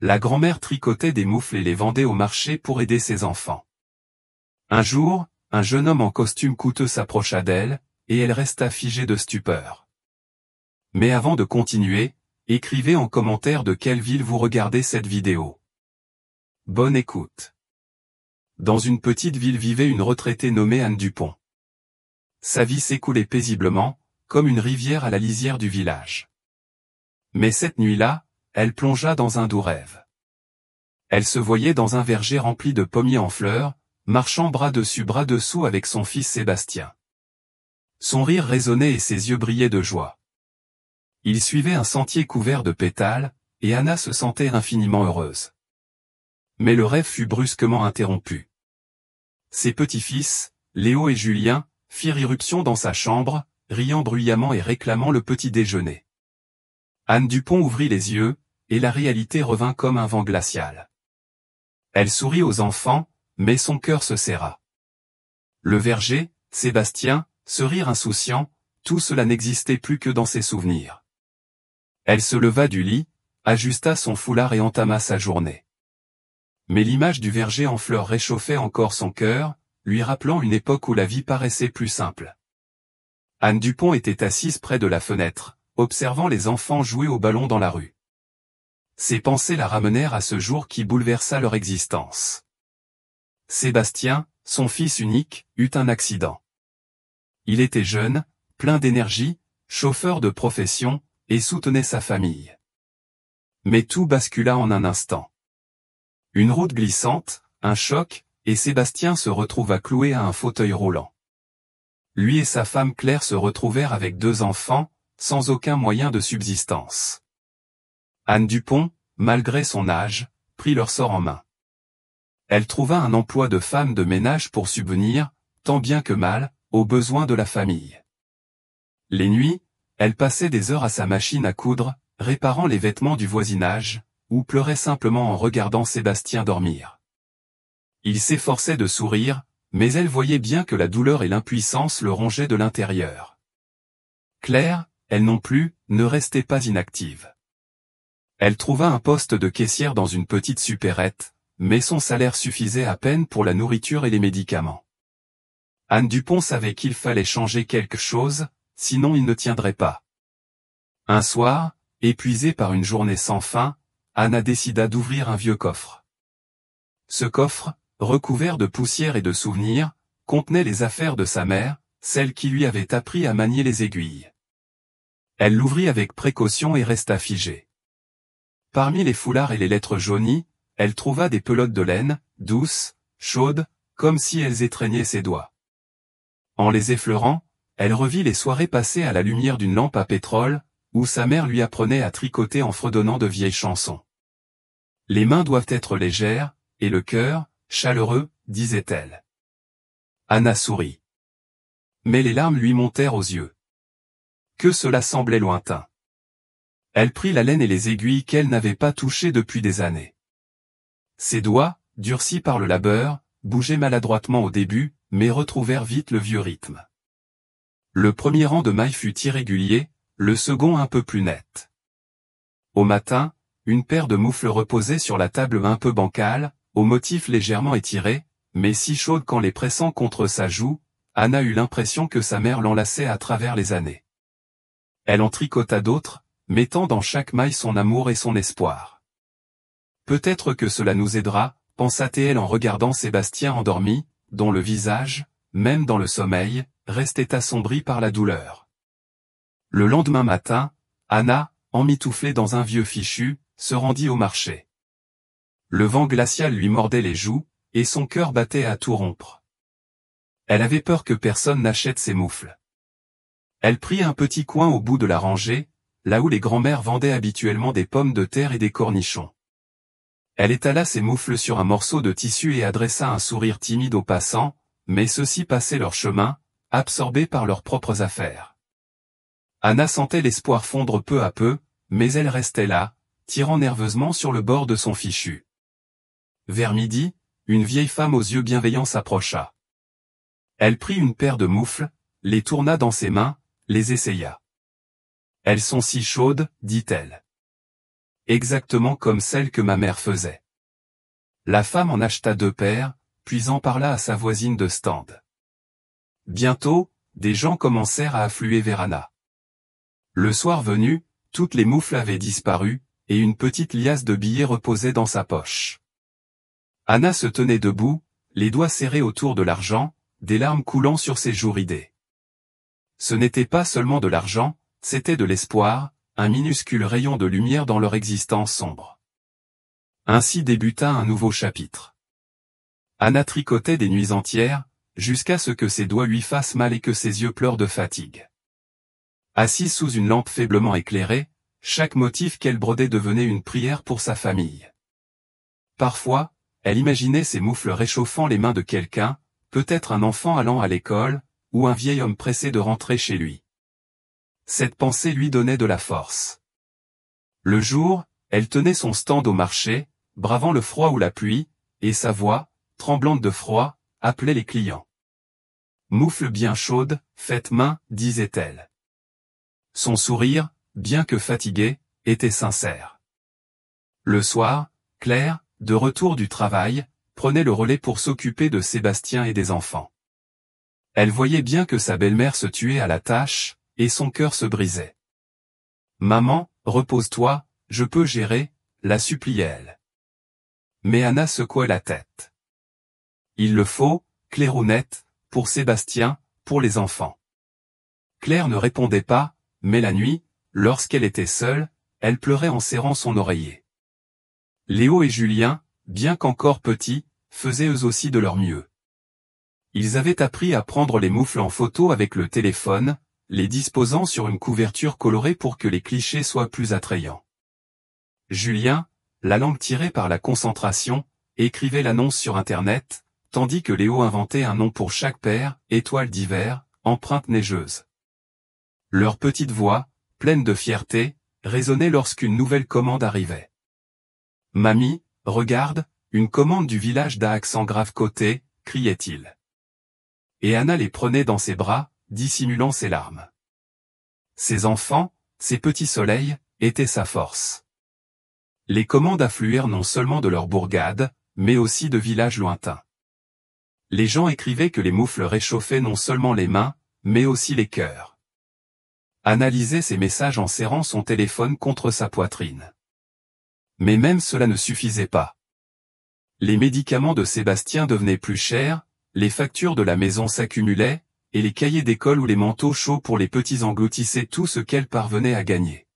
la grand-mère tricotait des moufles et les vendait au marché pour aider ses enfants. Un jour, un jeune homme en costume coûteux s'approcha d'elle, et elle resta figée de stupeur. Mais avant de continuer, écrivez en commentaire de quelle ville vous regardez cette vidéo. Bonne écoute. Dans une petite ville vivait une retraitée nommée Anne Dupont. Sa vie s'écoulait paisiblement, comme une rivière à la lisière du village. Mais cette nuit-là, elle plongea dans un doux rêve. Elle se voyait dans un verger rempli de pommiers en fleurs, marchant bras dessus bras dessous avec son fils Sébastien. Son rire résonnait et ses yeux brillaient de joie. Il suivait un sentier couvert de pétales, et Anna se sentait infiniment heureuse. Mais le rêve fut brusquement interrompu. Ses petits-fils, Léo et Julien, firent irruption dans sa chambre, riant bruyamment et réclamant le petit déjeuner. Anne Dupont ouvrit les yeux, et la réalité revint comme un vent glacial. Elle sourit aux enfants, mais son cœur se serra. Le verger, Sébastien, ce rire insouciant, tout cela n'existait plus que dans ses souvenirs. Elle se leva du lit, ajusta son foulard et entama sa journée. Mais l'image du verger en fleurs réchauffait encore son cœur, lui rappelant une époque où la vie paraissait plus simple. Anne Dupont était assise près de la fenêtre, observant les enfants jouer au ballon dans la rue. Ses pensées la ramenèrent à ce jour qui bouleversa leur existence. Sébastien, son fils unique, eut un accident. Il était jeune, plein d'énergie, chauffeur de profession, et soutenait sa famille. Mais tout bascula en un instant. Une route glissante, un choc, et Sébastien se retrouva cloué à un fauteuil roulant. Lui et sa femme Claire se retrouvèrent avec 2 enfants, sans aucun moyen de subsistance. Anne Dupont, malgré son âge, prit leur sort en main. Elle trouva un emploi de femme de ménage pour subvenir, tant bien que mal, aux besoins de la famille. Les nuits, elle passait des heures à sa machine à coudre, réparant les vêtements du voisinage, ou pleurait simplement en regardant Sébastien dormir. Il s'efforçait de sourire, mais elle voyait bien que la douleur et l'impuissance le rongeaient de l'intérieur. Claire, elle non plus, ne restait pas inactive. Elle trouva un poste de caissière dans une petite supérette, mais son salaire suffisait à peine pour la nourriture et les médicaments. Anne Dupont savait qu'il fallait changer quelque chose, sinon il ne tiendrait pas. Un soir, épuisée par une journée sans fin, Anna décida d'ouvrir un vieux coffre. Ce coffre, recouvert de poussière et de souvenirs, contenait les affaires de sa mère, celle qui lui avait appris à manier les aiguilles. Elle l'ouvrit avec précaution et resta figée. Parmi les foulards et les lettres jaunies, elle trouva des pelotes de laine, douces, chaudes, comme si elles étreignaient ses doigts. En les effleurant, elle revit les soirées passées à la lumière d'une lampe à pétrole, où sa mère lui apprenait à tricoter en fredonnant de vieilles chansons. Les mains doivent être légères, et le cœur, chaleureux, disait-elle. Anna sourit. Mais les larmes lui montèrent aux yeux. Que cela semblait lointain. Elle prit la laine et les aiguilles qu'elle n'avait pas touchées depuis des années. Ses doigts, durcis par le labeur, bougeaient maladroitement au début, mais retrouvèrent vite le vieux rythme. Le premier rang de mailles fut irrégulier, le second un peu plus net. Au matin, une paire de moufles reposait sur la table un peu bancale, au motif légèrement étiré, mais si chaude qu'en les pressant contre sa joue, Anna eut l'impression que sa mère l'enlaçait à travers les années. Elle en tricota d'autres, mettant dans chaque maille son amour et son espoir. Peut-être que cela nous aidera, pensa-t-elle en regardant Sébastien endormi, dont le visage, même dans le sommeil, restait assombri par la douleur. Le lendemain matin, Anna, emmitouflée dans un vieux fichu, se rendit au marché. Le vent glacial lui mordait les joues, et son cœur battait à tout rompre. Elle avait peur que personne n'achète ses moufles. Elle prit un petit coin au bout de la rangée, là où les grands-mères vendaient habituellement des pommes de terre et des cornichons. Elle étala ses moufles sur un morceau de tissu et adressa un sourire timide aux passants, mais ceux-ci passaient leur chemin, absorbés par leurs propres affaires. Anna sentait l'espoir fondre peu à peu, mais elle restait là, tirant nerveusement sur le bord de son fichu. Vers midi, une vieille femme aux yeux bienveillants s'approcha. Elle prit une paire de moufles, les tourna dans ses mains, les essaya. « Elles sont si chaudes, dit-elle. exactement comme celle que ma mère faisait. La femme en acheta 2 paires, puis en parla à sa voisine de stand. Bientôt, des gens commencèrent à affluer vers Anna. Le soir venu, toutes les moufles avaient disparu, et une petite liasse de billets reposait dans sa poche. Anna se tenait debout, les doigts serrés autour de l'argent, des larmes coulant sur ses joues ridées. Ce n'était pas seulement de l'argent, c'était de l'espoir, un minuscule rayon de lumière dans leur existence sombre. Ainsi débuta un nouveau chapitre. Anna tricotait des nuits entières, jusqu'à ce que ses doigts lui fassent mal et que ses yeux pleurent de fatigue. Assise sous une lampe faiblement éclairée, chaque motif qu'elle brodait devenait une prière pour sa famille. Parfois, elle imaginait ses moufles réchauffant les mains de quelqu'un, peut-être un enfant allant à l'école, ou un vieil homme pressé de rentrer chez lui. Cette pensée lui donnait de la force. Le jour, elle tenait son stand au marché, bravant le froid ou la pluie, et sa voix, tremblante de froid, appelait les clients. « Moufle bien chaude, faites main », disait-elle. Son sourire, bien que fatigué, était sincère. Le soir, Claire, de retour du travail, prenait le relais pour s'occuper de Sébastien et des enfants. Elle voyait bien que sa belle-mère se tuait à la tâche, et son cœur se brisait. « Maman, repose-toi, je peux gérer », la suppliait-elle. Mais Anna secouait la tête. Il le faut, clair ou net, pour Sébastien, pour les enfants. Claire ne répondait pas, mais la nuit, lorsqu'elle était seule, elle pleurait en serrant son oreiller. Léo et Julien, bien qu'encore petits, faisaient eux aussi de leur mieux. Ils avaient appris à prendre les moufles en photo avec le téléphone, les disposant sur une couverture colorée pour que les clichés soient plus attrayants. Julien, la langue tirée par la concentration, écrivait l'annonce sur Internet, tandis que Léo inventait un nom pour chaque paire, étoile d'hiver, empreinte neigeuse. Leur petite voix, pleine de fierté, résonnait lorsqu'une nouvelle commande arrivait. « Mamie, regarde, une commande du village d'Aix en grave côté », criait-il. Et Anna les prenait dans ses bras, dissimulant ses larmes. Ses enfants, ses petits soleils, étaient sa force. Les commandes affluèrent non seulement de leur bourgade, mais aussi de villages lointains. Les gens écrivaient que les moufles réchauffaient non seulement les mains, mais aussi les cœurs. Anna lisait ces messages en serrant son téléphone contre sa poitrine. Mais même cela ne suffisait pas. Les médicaments de Sébastien devenaient plus chers, les factures de la maison s'accumulaient, et les cahiers d'école ou les manteaux chauds pour les petits engloutissaient tout ce qu'elle parvenait à gagner.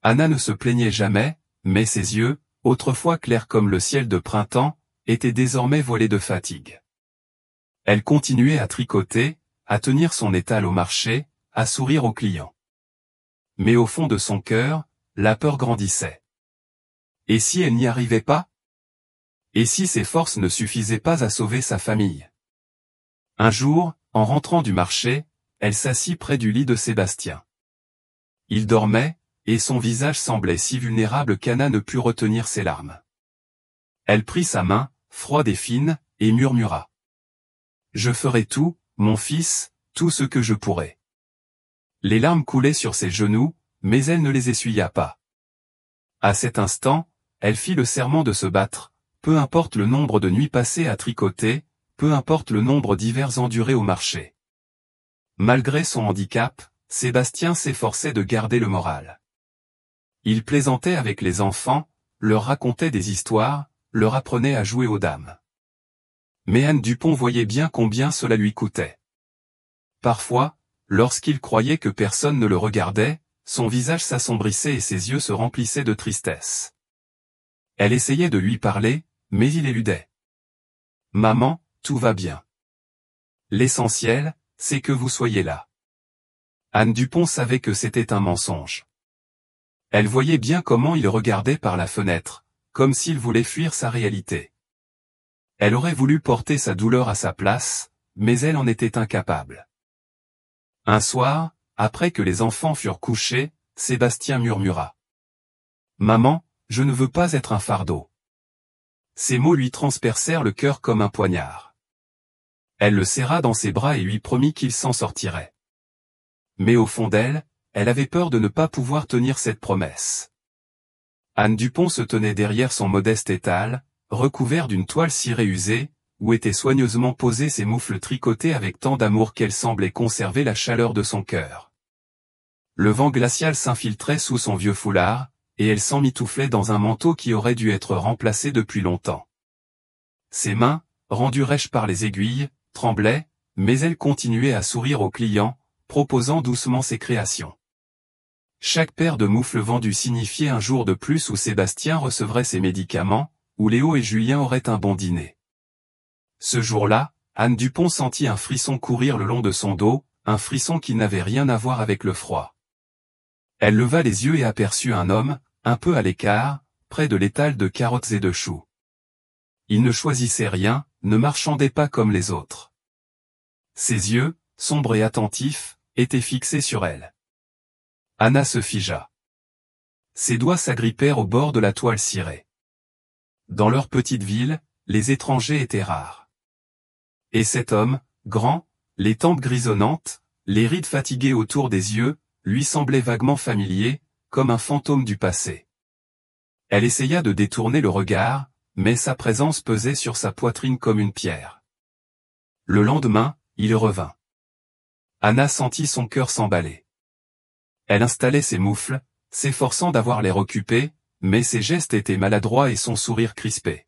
Anna ne se plaignait jamais, mais ses yeux, autrefois clairs comme le ciel de printemps, étaient désormais voilés de fatigue. Elle continuait à tricoter, à tenir son étal au marché, à sourire aux clients. Mais au fond de son cœur, la peur grandissait. Et si elle n'y arrivait pas? Et si ses forces ne suffisaient pas à sauver sa famille? Un jour, en rentrant du marché, elle s'assit près du lit de Sébastien. Il dormait, et son visage semblait si vulnérable qu'Anna ne put retenir ses larmes. Elle prit sa main, froide et fine, et murmura. « Je ferai tout, mon fils, tout ce que je pourrai. » Les larmes coulaient sur ses genoux, mais elle ne les essuya pas. À cet instant, elle fit le serment de se battre, peu importe le nombre de nuits passées à tricoter, peu importe le nombre d'hivers endurés au marché. Malgré son handicap, Sébastien s'efforçait de garder le moral. Il plaisantait avec les enfants, leur racontait des histoires, leur apprenait à jouer aux dames. Mais Anne Dupont voyait bien combien cela lui coûtait. Parfois, lorsqu'il croyait que personne ne le regardait, son visage s'assombrissait et ses yeux se remplissaient de tristesse. Elle essayait de lui parler, mais il éludait. « Maman, tout va bien. L'essentiel, c'est que vous soyez là. » Anne Dupont savait que c'était un mensonge. Elle voyait bien comment il regardait par la fenêtre, comme s'il voulait fuir sa réalité. Elle aurait voulu porter sa douleur à sa place, mais elle en était incapable. Un soir, après que les enfants furent couchés, Sébastien murmura. « Maman, je ne veux pas être un fardeau. » Ces mots lui transpercèrent le cœur comme un poignard. Elle le serra dans ses bras et lui promit qu'il s'en sortirait. Mais au fond d'elle, elle avait peur de ne pas pouvoir tenir cette promesse. Anne Dupont se tenait derrière son modeste étal, recouvert d'une toile cirée usée, où étaient soigneusement posées ses moufles tricotées avec tant d'amour qu'elles semblaient conserver la chaleur de son cœur. Le vent glacial s'infiltrait sous son vieux foulard, et elle s'emmitouflait dans un manteau qui aurait dû être remplacé depuis longtemps. Ses mains, rendues rêches par les aiguilles, tremblaient, mais elle continuait à sourire aux clients, proposant doucement ses créations. Chaque paire de moufles vendues signifiait un jour de plus où Sébastien recevrait ses médicaments, où Léo et Julien auraient un bon dîner. Ce jour-là, Anne Dupont sentit un frisson courir le long de son dos, un frisson qui n'avait rien à voir avec le froid. Elle leva les yeux et aperçut un homme, un peu à l'écart, près de l'étal de carottes et de choux. Il ne choisissait rien, ne marchandait pas comme les autres. Ses yeux, sombres et attentifs, étaient fixés sur elle. Anna se figea. Ses doigts s'agrippèrent au bord de la toile cirée. Dans leur petite ville, les étrangers étaient rares. Et cet homme, grand, les tempes grisonnantes, les rides fatiguées autour des yeux, lui semblait vaguement familier, comme un fantôme du passé. Elle essaya de détourner le regard, mais sa présence pesait sur sa poitrine comme une pierre. Le lendemain, il revint. Anna sentit son cœur s'emballer. Elle installait ses moufles, s'efforçant d'avoir l'air occupé, mais ses gestes étaient maladroits et son sourire crispé.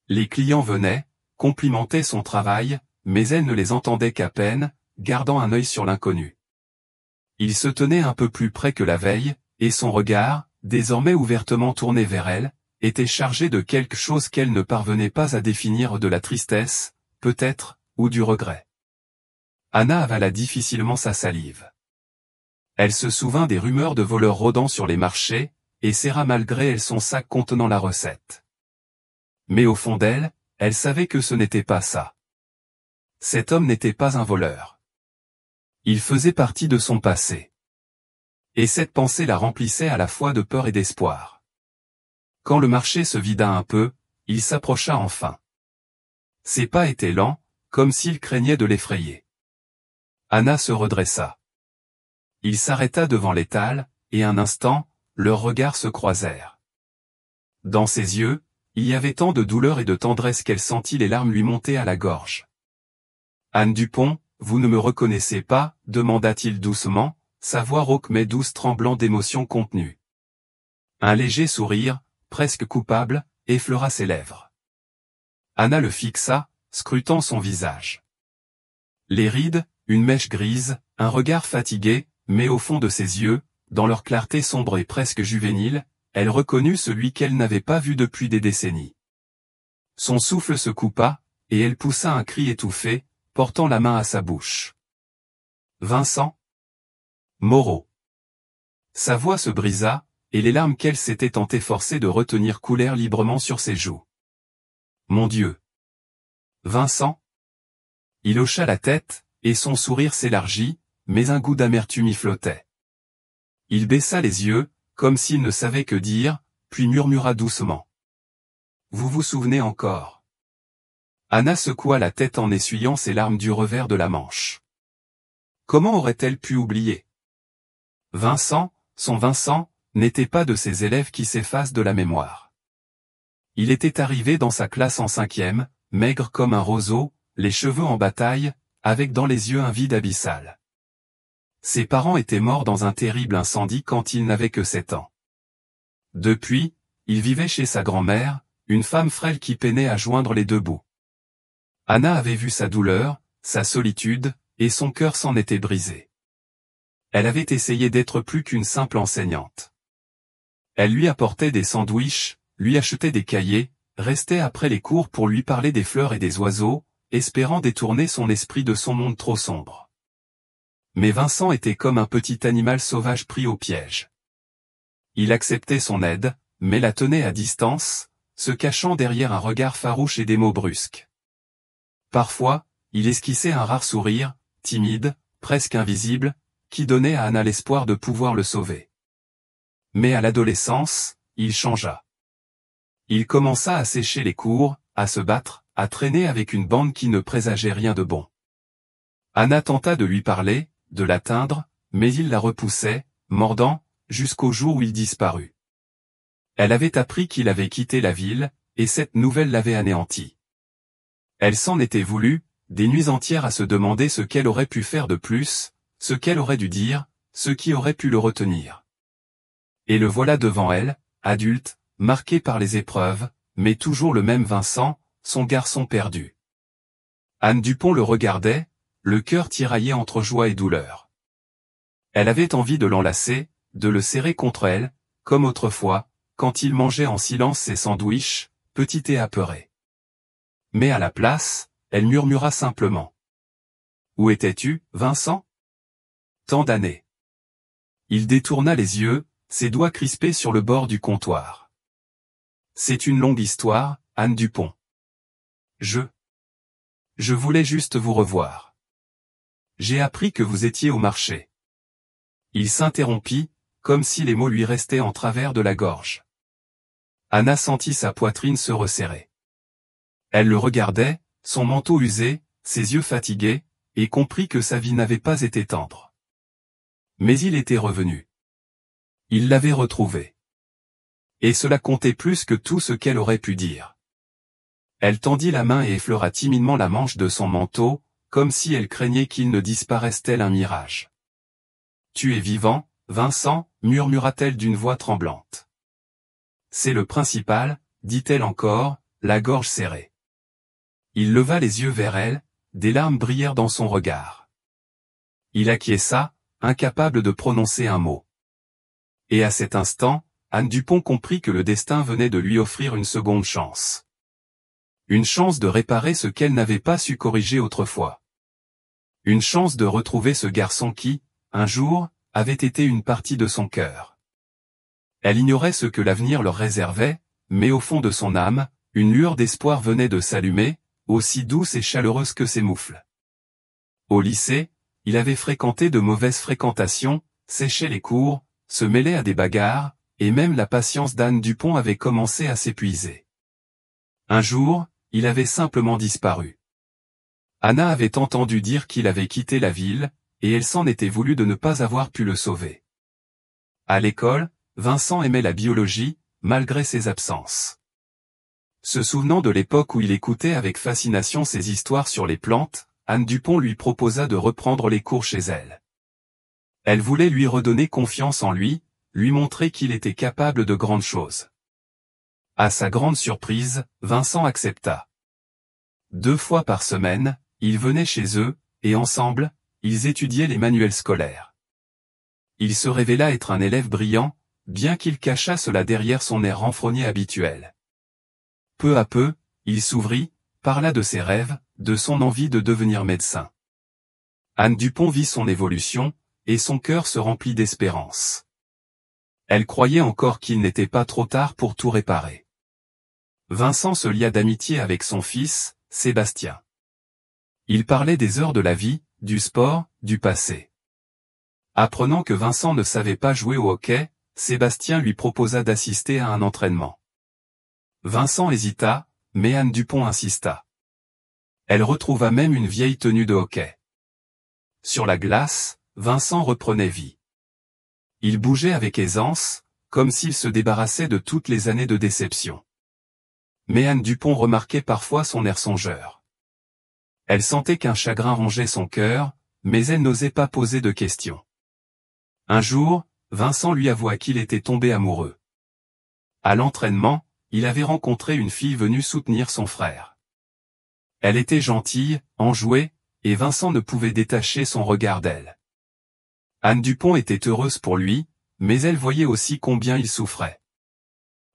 Les clients venaient, complimentaient son travail, mais elle ne les entendait qu'à peine, gardant un œil sur l'inconnu. Il se tenait un peu plus près que la veille, et son regard, désormais ouvertement tourné vers elle, était chargé de quelque chose qu'elle ne parvenait pas à définir, de la tristesse, peut-être, ou du regret. Anna avala difficilement sa salive. Elle se souvint des rumeurs de voleurs rôdant sur les marchés, et serra malgré elle son sac contenant la recette. Mais au fond d'elle, elle savait que ce n'était pas ça. Cet homme n'était pas un voleur. Il faisait partie de son passé. Et cette pensée la remplissait à la fois de peur et d'espoir. Quand le marché se vida un peu, il s'approcha enfin. Ses pas étaient lents, comme s'il craignait de l'effrayer. Anna se redressa. Il s'arrêta devant l'étal, et un instant, leurs regards se croisèrent. Dans ses yeux, il y avait tant de douleur et de tendresse qu'elle sentit les larmes lui monter à la gorge. « Anne Dupont, vous ne me reconnaissez pas ?» demanda-t-il doucement, sa voix rauque mais douce tremblant d'émotion contenue. Un léger sourire, presque coupable, effleura ses lèvres. Anna le fixa, scrutant son visage. Les rides, une mèche grise, un regard fatigué, mais au fond de ses yeux, dans leur clarté sombre et presque juvénile, elle reconnut celui qu'elle n'avait pas vu depuis des décennies. Son souffle se coupa, et elle poussa un cri étouffé, portant la main à sa bouche. Vincent? Moreau. Sa voix se brisa, et les larmes qu'elle s'était tant efforcée de retenir coulèrent librement sur ses joues. Mon Dieu! Vincent? Il hocha la tête, et son sourire s'élargit, mais un goût d'amertume y flottait. Il baissa les yeux, comme s'il ne savait que dire, puis murmura doucement. Vous vous souvenez encore? Anna secoua la tête en essuyant ses larmes du revers de la manche. Comment aurait-elle pu oublier? Vincent, son Vincent, n'était pas de ces élèves qui s'effacent de la mémoire. Il était arrivé dans sa classe en 5e, maigre comme un roseau, les cheveux en bataille, avec dans les yeux un vide abyssal. Ses parents étaient morts dans un terrible incendie quand il n'avait que 7 ans. Depuis, il vivait chez sa grand-mère, une femme frêle qui peinait à joindre les deux bouts. Anna avait vu sa douleur, sa solitude, et son cœur s'en était brisé. Elle avait essayé d'être plus qu'une simple enseignante. Elle lui apportait des sandwichs, lui achetait des cahiers, restait après les cours pour lui parler des fleurs et des oiseaux, espérant détourner son esprit de son monde trop sombre. Mais Vincent était comme un petit animal sauvage pris au piège. Il acceptait son aide, mais la tenait à distance, se cachant derrière un regard farouche et des mots brusques. Parfois, il esquissait un rare sourire, timide, presque invisible, qui donnait à Anna l'espoir de pouvoir le sauver. Mais à l'adolescence, il changea. Il commença à sécher les cours, à se battre, à traîner avec une bande qui ne présageait rien de bon. Anna tenta de lui parler, de l'atteindre, mais il la repoussait, mordant, jusqu'au jour où il disparut. Elle avait appris qu'il avait quitté la ville, et cette nouvelle l'avait anéanti. Elle s'en était voulu, des nuits entières à se demander ce qu'elle aurait pu faire de plus, ce qu'elle aurait dû dire, ce qui aurait pu le retenir. Et le voilà devant elle, adulte, marqué par les épreuves, mais toujours le même Vincent, son garçon perdu. Anne Dupont le regardait, le cœur tiraillé entre joie et douleur. Elle avait envie de l'enlacer, de le serrer contre elle, comme autrefois, quand il mangeait en silence ses sandwichs, petit et apeuré. Mais à la place, elle murmura simplement. « Où étais-tu, Vincent ? Tant d'années. » Il détourna les yeux, ses doigts crispés sur le bord du comptoir. « C'est une longue histoire, Anne Dupont. Je voulais juste vous revoir. J'ai appris que vous étiez au marché. » Il s'interrompit, comme si les mots lui restaient en travers de la gorge. Anna sentit sa poitrine se resserrer. Elle le regardait, son manteau usé, ses yeux fatigués, et comprit que sa vie n'avait pas été tendre. Mais il était revenu. Il l'avait retrouvé. Et cela comptait plus que tout ce qu'elle aurait pu dire. Elle tendit la main et effleura timidement la manche de son manteau, comme si elle craignait qu'il ne disparaisse tel un mirage. « Tu es vivant, Vincent, murmura-t-elle d'une voix tremblante. « C'est le principal, dit-elle encore, la gorge serrée. » Il leva les yeux vers elle, des larmes brillèrent dans son regard. Il acquiesça, incapable de prononcer un mot. Et à cet instant, Anne Dupont comprit que le destin venait de lui offrir une seconde chance. Une chance de réparer ce qu'elle n'avait pas su corriger autrefois. Une chance de retrouver ce garçon qui, un jour, avait été une partie de son cœur. Elle ignorait ce que l'avenir leur réservait, mais au fond de son âme, une lueur d'espoir venait de s'allumer, aussi douce et chaleureuse que ses moufles. Au lycée, il avait fréquenté de mauvaises fréquentations, séchait les cours, se mêlait à des bagarres, et même la patience d'Anne Dupont avait commencé à s'épuiser. Un jour, il avait simplement disparu. Anna avait entendu dire qu'il avait quitté la ville, et elle s'en était voulu de ne pas avoir pu le sauver. À l'école, Vincent aimait la biologie, malgré ses absences. Se souvenant de l'époque où il écoutait avec fascination ses histoires sur les plantes, Anne Dupont lui proposa de reprendre les cours chez elle. Elle voulait lui redonner confiance en lui montrer qu'il était capable de grandes choses. À sa grande surprise, Vincent accepta. 2 fois par semaine, il venait chez eux, et ensemble, ils étudiaient les manuels scolaires. Il se révéla être un élève brillant, bien qu'il cachât cela derrière son air renfrogné habituel. Peu à peu, il s'ouvrit, parla de ses rêves, de son envie de devenir médecin. Anne Dupont vit son évolution, et son cœur se remplit d'espérance. Elle croyait encore qu'il n'était pas trop tard pour tout réparer. Vincent se lia d'amitié avec son fils, Sébastien. Il parlait des heures de la vie, du sport, du passé. Apprenant que Vincent ne savait pas jouer au hockey, Sébastien lui proposa d'assister à un entraînement. Vincent hésita, mais Anne Dupont insista. Elle retrouva même une vieille tenue de hockey. Sur la glace, Vincent reprenait vie. Il bougeait avec aisance, comme s'il se débarrassait de toutes les années de déception. Mais Anne Dupont remarquait parfois son air songeur. Elle sentait qu'un chagrin rongeait son cœur, mais elle n'osait pas poser de questions. Un jour, Vincent lui avoua qu'il était tombé amoureux. À l'entraînement, il avait rencontré une fille venue soutenir son frère. Elle était gentille, enjouée, et Vincent ne pouvait détacher son regard d'elle. Anne Dupont était heureuse pour lui, mais elle voyait aussi combien il souffrait.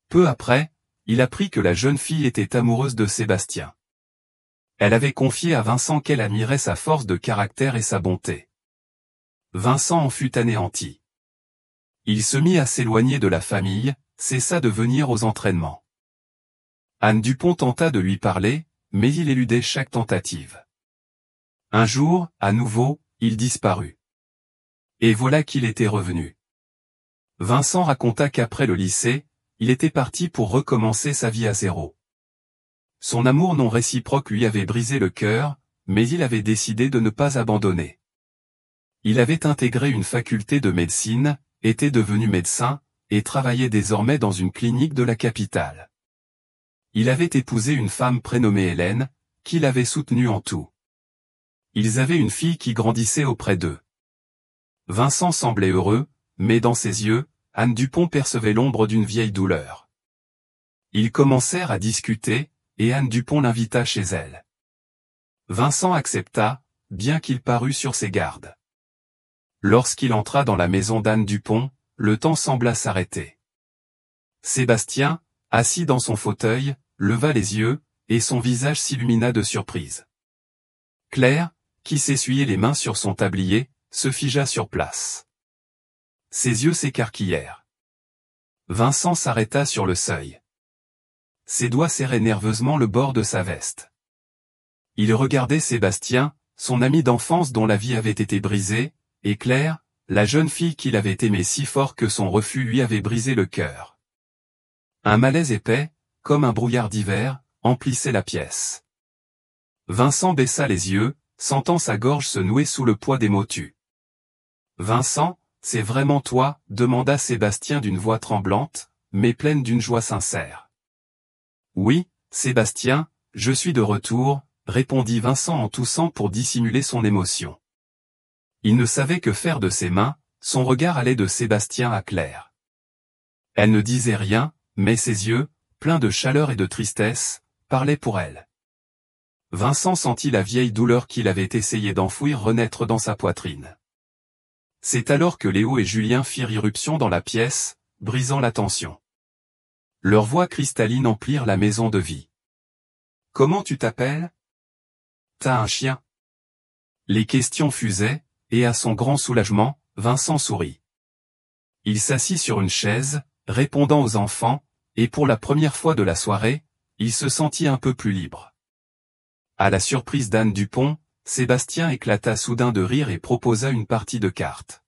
Peu après, il apprit que la jeune fille était amoureuse de Sébastien. Elle avait confié à Vincent qu'elle admirait sa force de caractère et sa bonté. Vincent en fut anéanti. Il se mit à s'éloigner de la famille, cessa de venir aux entraînements. Anne Dupont tenta de lui parler, mais il éludait chaque tentative. Un jour, à nouveau, il disparut. Et voilà qu'il était revenu. Vincent raconta qu'après le lycée, il était parti pour recommencer sa vie à zéro. Son amour non réciproque lui avait brisé le cœur, mais il avait décidé de ne pas abandonner. Il avait intégré une faculté de médecine, était devenu médecin, et travaillait désormais dans une clinique de la capitale. Il avait épousé une femme prénommée Hélène, qui l'avait soutenu en tout. Ils avaient une fille qui grandissait auprès d'eux. Vincent semblait heureux, mais dans ses yeux, Anne Dupont percevait l'ombre d'une vieille douleur. Ils commencèrent à discuter, et Anne Dupont l'invita chez elle. Vincent accepta, bien qu'il parût sur ses gardes. Lorsqu'il entra dans la maison d'Anne Dupont, le temps sembla s'arrêter. Sébastien, assis dans son fauteuil, leva les yeux, et son visage s'illumina de surprise. Claire, qui s'essuyait les mains sur son tablier, se figea sur place. Ses yeux s'écarquillèrent. Vincent s'arrêta sur le seuil. Ses doigts serraient nerveusement le bord de sa veste. Il regardait Sébastien, son ami d'enfance dont la vie avait été brisée, et Claire, la jeune fille qu'il avait aimée si fort que son refus lui avait brisé le cœur. Un malaise épais, comme un brouillard d'hiver, emplissait la pièce. Vincent baissa les yeux, sentant sa gorge se nouer sous le poids des mots tus. « Vincent, c'est vraiment toi ?» demanda Sébastien d'une voix tremblante, mais pleine d'une joie sincère. « Oui, Sébastien, je suis de retour », répondit Vincent en toussant pour dissimuler son émotion. Il ne savait que faire de ses mains, son regard allait de Sébastien à Claire. Elle ne disait rien, mais ses yeux, pleins de chaleur et de tristesse, parlaient pour elle. Vincent sentit la vieille douleur qu'il avait essayé d'enfouir renaître dans sa poitrine. C'est alors que Léo et Julien firent irruption dans la pièce, brisant la tension. Leurs voix cristallines emplirent la maison de vie. « Comment tu t'appelles ? T'as un chien ? » Les questions fusaient, et à son grand soulagement, Vincent sourit. Il s'assit sur une chaise, répondant aux enfants, et pour la première fois de la soirée, il se sentit un peu plus libre. À la surprise d'Anne Dupont, Sébastien éclata soudain de rire et proposa une partie de cartes.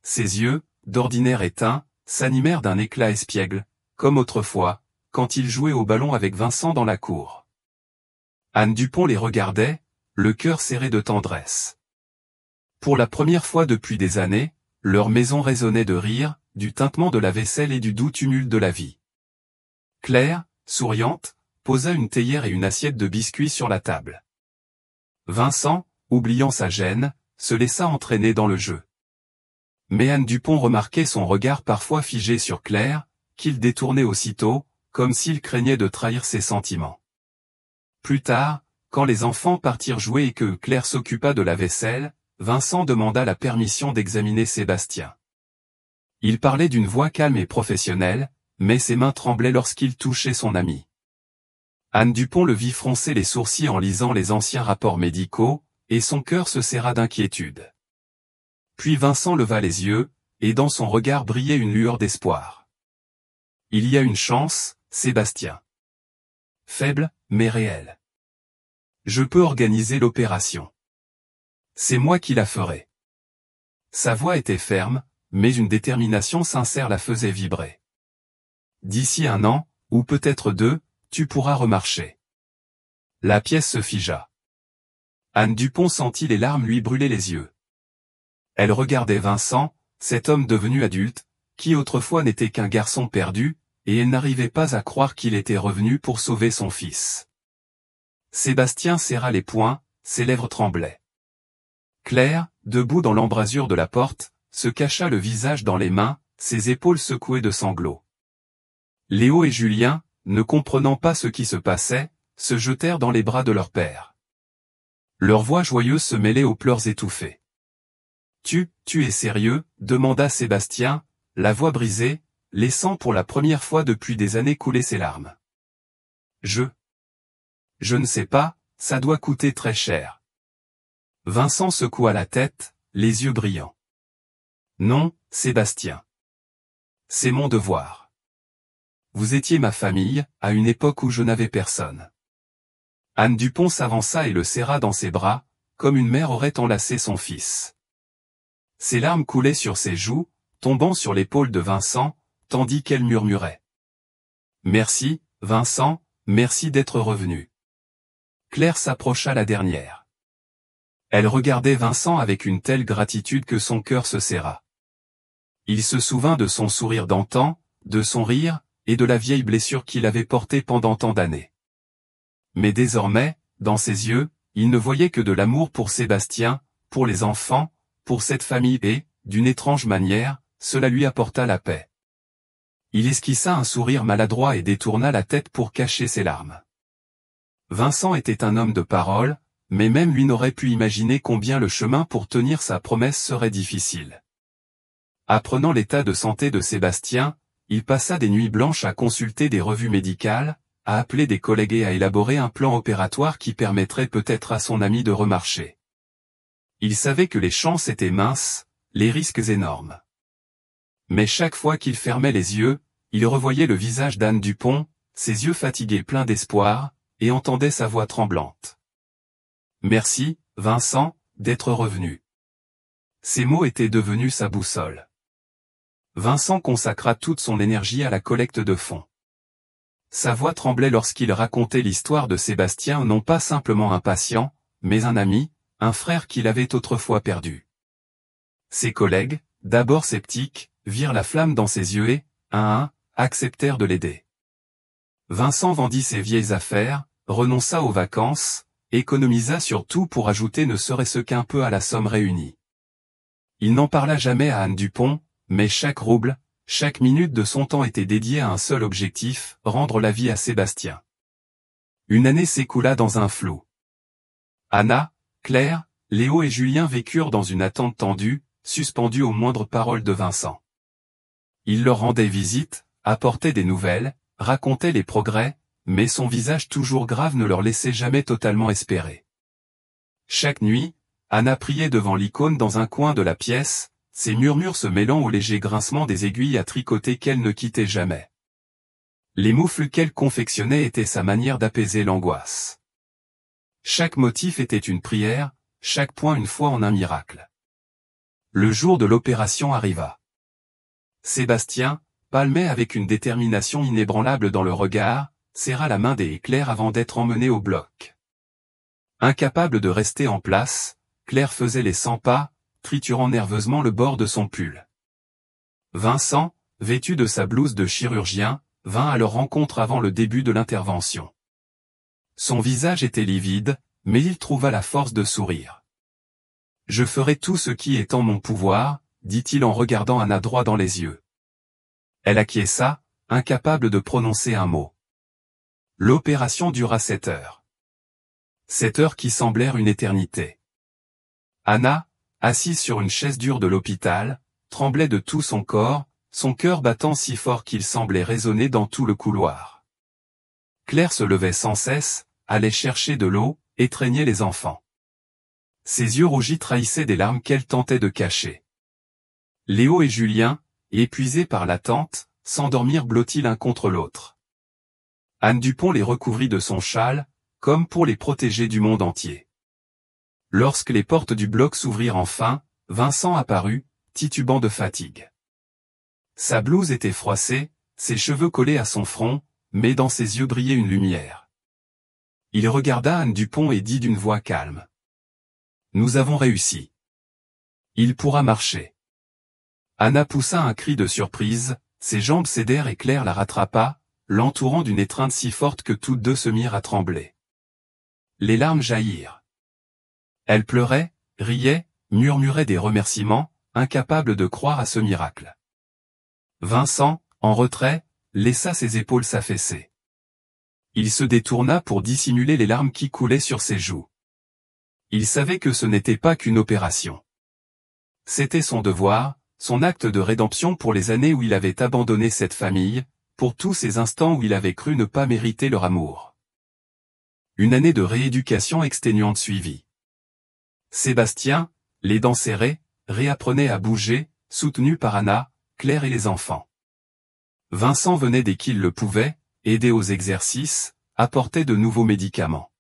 Ses yeux, d'ordinaire éteints, s'animèrent d'un éclat espiègle, comme autrefois, quand il jouait au ballon avec Vincent dans la cour. Anne Dupont les regardait, le cœur serré de tendresse. Pour la première fois depuis des années, leur maison résonnait de rire, du tintement de la vaisselle et du doux tumulte de la vie. Claire, souriante, posa une théière et une assiette de biscuits sur la table. Vincent, oubliant sa gêne, se laissa entraîner dans le jeu. Mais Anne Dupont remarquait son regard parfois figé sur Claire, qu'il détournait aussitôt, comme s'il craignait de trahir ses sentiments. Plus tard, quand les enfants partirent jouer et que Claire s'occupa de la vaisselle, Vincent demanda la permission d'examiner Sébastien. Il parlait d'une voix calme et professionnelle, mais ses mains tremblaient lorsqu'il touchait son ami. Anne Dupont le vit froncer les sourcils en lisant les anciens rapports médicaux, et son cœur se serra d'inquiétude. Puis Vincent leva les yeux, et dans son regard brillait une lueur d'espoir. Il y a une chance, Sébastien. Faible, mais réelle. Je peux organiser l'opération. C'est moi qui la ferai. Sa voix était ferme, mais une détermination sincère la faisait vibrer. D'ici 1 an, ou peut-être 2, tu pourras remarcher. La pièce se figea. Anne Dupont sentit les larmes lui brûler les yeux. Elle regardait Vincent, cet homme devenu adulte, qui autrefois n'était qu'un garçon perdu, et elle n'arrivait pas à croire qu'il était revenu pour sauver son fils. Sébastien serra les poings, ses lèvres tremblaient. Claire, debout dans l'embrasure de la porte, se cacha le visage dans les mains, ses épaules secouées de sanglots. Léo et Julien, ne comprenant pas ce qui se passait, se jetèrent dans les bras de leur père. Leur voix joyeuse se mêlait aux pleurs étouffés. « Tu es sérieux ?» demanda Sébastien, la voix brisée, laissant pour la première fois depuis des années couler ses larmes. « Je ne sais pas, ça doit coûter très cher. » Vincent secoua la tête, les yeux brillants. « Non, Sébastien. C'est mon devoir. Vous étiez ma famille, à une époque où je n'avais personne. » Anne Dupont s'avança et le serra dans ses bras, comme une mère aurait enlacé son fils. Ses larmes coulaient sur ses joues, tombant sur l'épaule de Vincent, tandis qu'elle murmurait. « Merci, Vincent, merci d'être revenu. » Claire s'approcha la dernière. Elle regardait Vincent avec une telle gratitude que son cœur se serra. Il se souvint de son sourire d'antan, de son rire, et de la vieille blessure qu'il avait portée pendant tant d'années. Mais désormais, dans ses yeux, il ne voyait que de l'amour pour Sébastien, pour les enfants, pour cette famille et, d'une étrange manière, cela lui apporta la paix. Il esquissa un sourire maladroit et détourna la tête pour cacher ses larmes. Vincent était un homme de parole, mais même lui n'aurait pu imaginer combien le chemin pour tenir sa promesse serait difficile. Apprenant l'état de santé de Sébastien, il passa des nuits blanches à consulter des revues médicales, à appeler des collègues et à élaborer un plan opératoire qui permettrait peut-être à son ami de remarcher. Il savait que les chances étaient minces, les risques énormes. Mais chaque fois qu'il fermait les yeux, il revoyait le visage d'Anne Dupont, ses yeux fatigués pleins d'espoir, et entendait sa voix tremblante. « Merci, Vincent, d'être revenu. » Ces mots étaient devenus sa boussole. Vincent consacra toute son énergie à la collecte de fonds. Sa voix tremblait lorsqu'il racontait l'histoire de Sébastien, non pas simplement un patient, mais un ami, un frère qu'il avait autrefois perdu. Ses collègues, d'abord sceptiques, virent la flamme dans ses yeux et, un à un, acceptèrent de l'aider. Vincent vendit ses vieilles affaires, renonça aux vacances, économisa surtout pour ajouter ne serait-ce qu'un peu à la somme réunie. Il n'en parla jamais à Anne Dupont, mais chaque rouble, chaque minute de son temps était dédiée à un seul objectif, rendre la vie à Sébastien. Une année s'écoula dans un flou. Anna, Claire, Léo et Julien vécurent dans une attente tendue, suspendus aux moindres paroles de Vincent. Il leur rendait visite, apportait des nouvelles, racontait les progrès, mais son visage toujours grave ne leur laissait jamais totalement espérer. Chaque nuit, Anna priait devant l'icône dans un coin de la pièce, ses murmures se mêlant au léger grincement des aiguilles à tricoter qu'elle ne quittait jamais. Les moufles qu'elle confectionnait étaient sa manière d'apaiser l'angoisse. Chaque motif était une prière, chaque point une foi en un miracle. Le jour de l'opération arriva. Sébastien, palmé avec une détermination inébranlable dans le regard, serra la main des Claire avant d'être emmené au bloc. Incapable de rester en place, Claire faisait les 100 pas, triturant nerveusement le bord de son pull. Vincent, vêtu de sa blouse de chirurgien, vint à leur rencontre avant le début de l'intervention. Son visage était livide, mais il trouva la force de sourire. « Je ferai tout ce qui est en mon pouvoir », dit-il en regardant Anna droit dans les yeux. Elle acquiesça, incapable de prononcer un mot. L'opération dura 7 heures. 7 heures qui semblèrent une éternité. Anna, assise sur une chaise dure de l'hôpital, tremblait de tout son corps, son cœur battant si fort qu'il semblait résonner dans tout le couloir. Claire se levait sans cesse, allait chercher de l'eau, étreignait les enfants. Ses yeux rougis trahissaient des larmes qu'elle tentait de cacher. Léo et Julien, épuisés par l'attente, s'endormirent blottis l'un contre l'autre. Anne Dupont les recouvrit de son châle, comme pour les protéger du monde entier. Lorsque les portes du bloc s'ouvrirent enfin, Vincent apparut, titubant de fatigue. Sa blouse était froissée, ses cheveux collés à son front, mais dans ses yeux brillait une lumière. Il regarda Anne Dupont et dit d'une voix calme. « Nous avons réussi. Il pourra marcher. » Anna poussa un cri de surprise, ses jambes cédèrent et Claire la rattrapa, l'entourant d'une étreinte si forte que toutes deux se mirent à trembler. Les larmes jaillirent. Elle pleurait, riait, murmurait des remerciements, incapable de croire à ce miracle. Vincent, en retrait, laissa ses épaules s'affaisser. Il se détourna pour dissimuler les larmes qui coulaient sur ses joues. Il savait que ce n'était pas qu'une opération. C'était son devoir, son acte de rédemption pour les années où il avait abandonné cette famille, pour tous ces instants où il avait cru ne pas mériter leur amour. Une année de rééducation exténuante suivit. Sébastien, les dents serrées, réapprenait à bouger, soutenu par Anna, Claire et les enfants. Vincent venait dès qu'il le pouvait, aider aux exercices, apportait de nouveaux médicaments.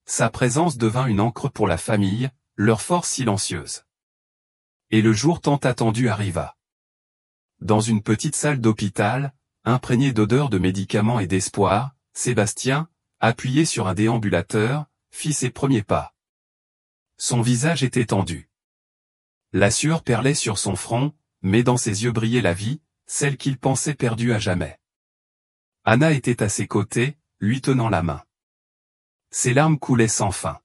Sa présence devint une ancre pour la famille, leur force silencieuse. Et le jour tant attendu arriva. Dans une petite salle d'hôpital, imprégnée d'odeurs de médicaments et d'espoir, Sébastien, appuyé sur un déambulateur, fit ses premiers pas. Son visage était tendu. La sueur perlait sur son front, mais dans ses yeux brillait la vie, celle qu'il pensait perdue à jamais. Anna était à ses côtés, lui tenant la main. Ses larmes coulaient sans fin.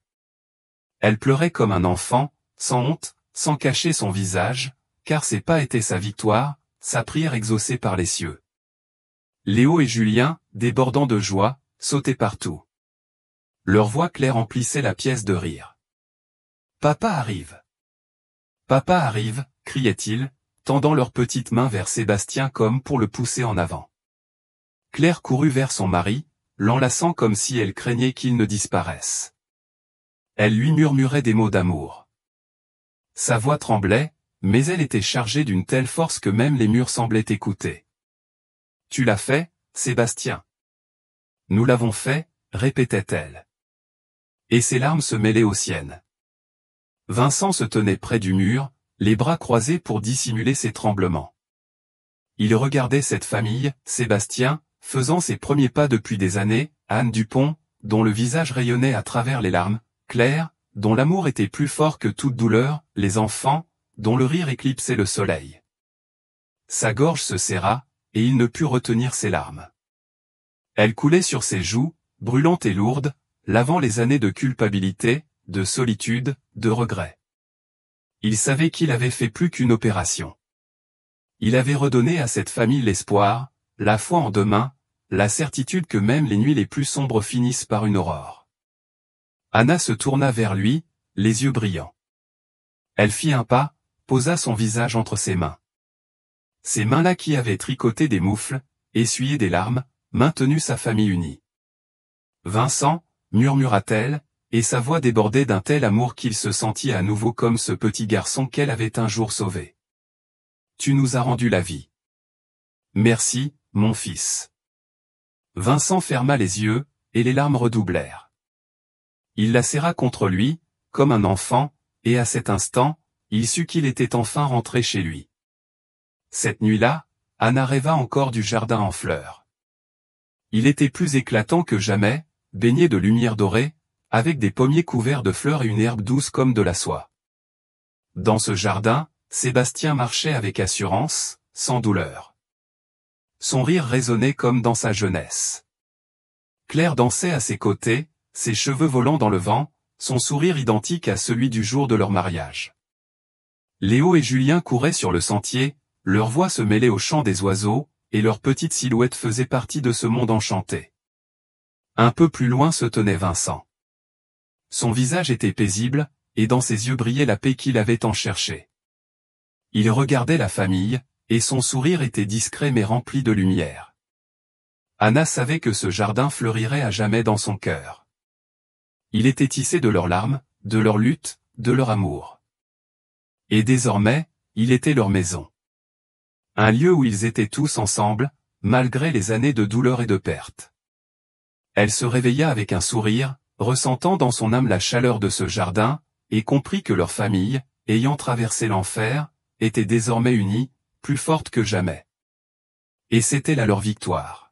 Elle pleurait comme un enfant, sans honte, sans cacher son visage, car ses pas étaient sa victoire, sa prière exaucée par les cieux. Léo et Julien, débordant de joie, sautaient partout. Leur voix claire emplissait la pièce de rire. « Papa arrive !»« Papa arrive !» criaient-ils, tendant leurs petites mains vers Sébastien comme pour le pousser en avant. Claire courut vers son mari, l'enlaçant comme si elle craignait qu'il ne disparaisse. Elle lui murmurait des mots d'amour. Sa voix tremblait, mais elle était chargée d'une telle force que même les murs semblaient écouter. « Tu l'as fait, Sébastien. »« Nous l'avons fait, » répétait-elle. Et ses larmes se mêlaient aux siennes. Vincent se tenait près du mur, les bras croisés pour dissimuler ses tremblements. Il regardait cette famille, Sébastien, faisant ses premiers pas depuis des années, Anne Dupont, dont le visage rayonnait à travers les larmes, Claire, dont l'amour était plus fort que toute douleur, les enfants, dont le rire éclipsait le soleil. Sa gorge se serra, et il ne put retenir ses larmes. Elles coulaient sur ses joues, brûlantes et lourdes, lavant les années de culpabilité, de solitude, de regret. Il savait qu'il avait fait plus qu'une opération. Il avait redonné à cette famille l'espoir, la foi en demain, la certitude que même les nuits les plus sombres finissent par une aurore. Anna se tourna vers lui, les yeux brillants. Elle fit un pas, posa son visage entre ses mains. Ces mains-là qui avaient tricoté des moufles, essuyé des larmes, maintenu sa famille unie. « Vincent » murmura-t-elle, et sa voix débordait d'un tel amour qu'il se sentit à nouveau comme ce petit garçon qu'elle avait un jour sauvé. « Tu nous as rendu la vie. Merci, mon fils. » Vincent ferma les yeux, et les larmes redoublèrent. Il la serra contre lui, comme un enfant, et à cet instant, il sut qu'il était enfin rentré chez lui. Cette nuit-là, Anna rêva encore du jardin en fleurs. Il était plus éclatant que jamais, baigné de lumière dorée, avec des pommiers couverts de fleurs et une herbe douce comme de la soie. Dans ce jardin, Sébastien marchait avec assurance, sans douleur. Son rire résonnait comme dans sa jeunesse. Claire dansait à ses côtés, ses cheveux volant dans le vent, son sourire identique à celui du jour de leur mariage. Léo et Julien couraient sur le sentier, leur voix se mêlait au chant des oiseaux, et leur petite silhouette faisait partie de ce monde enchanté. Un peu plus loin se tenait Vincent. Son visage était paisible, et dans ses yeux brillait la paix qu'il avait tant cherchée. Il regardait la famille, et son sourire était discret mais rempli de lumière. Anna savait que ce jardin fleurirait à jamais dans son cœur. Il était tissé de leurs larmes, de leur lutte, de leur amour. Et désormais, il était leur maison. Un lieu où ils étaient tous ensemble, malgré les années de douleur et de perte. Elle se réveilla avec un sourire, ressentant dans son âme la chaleur de ce jardin, et comprit que leur famille, ayant traversé l'enfer, était désormais unie, plus forte que jamais. Et c'était là leur victoire.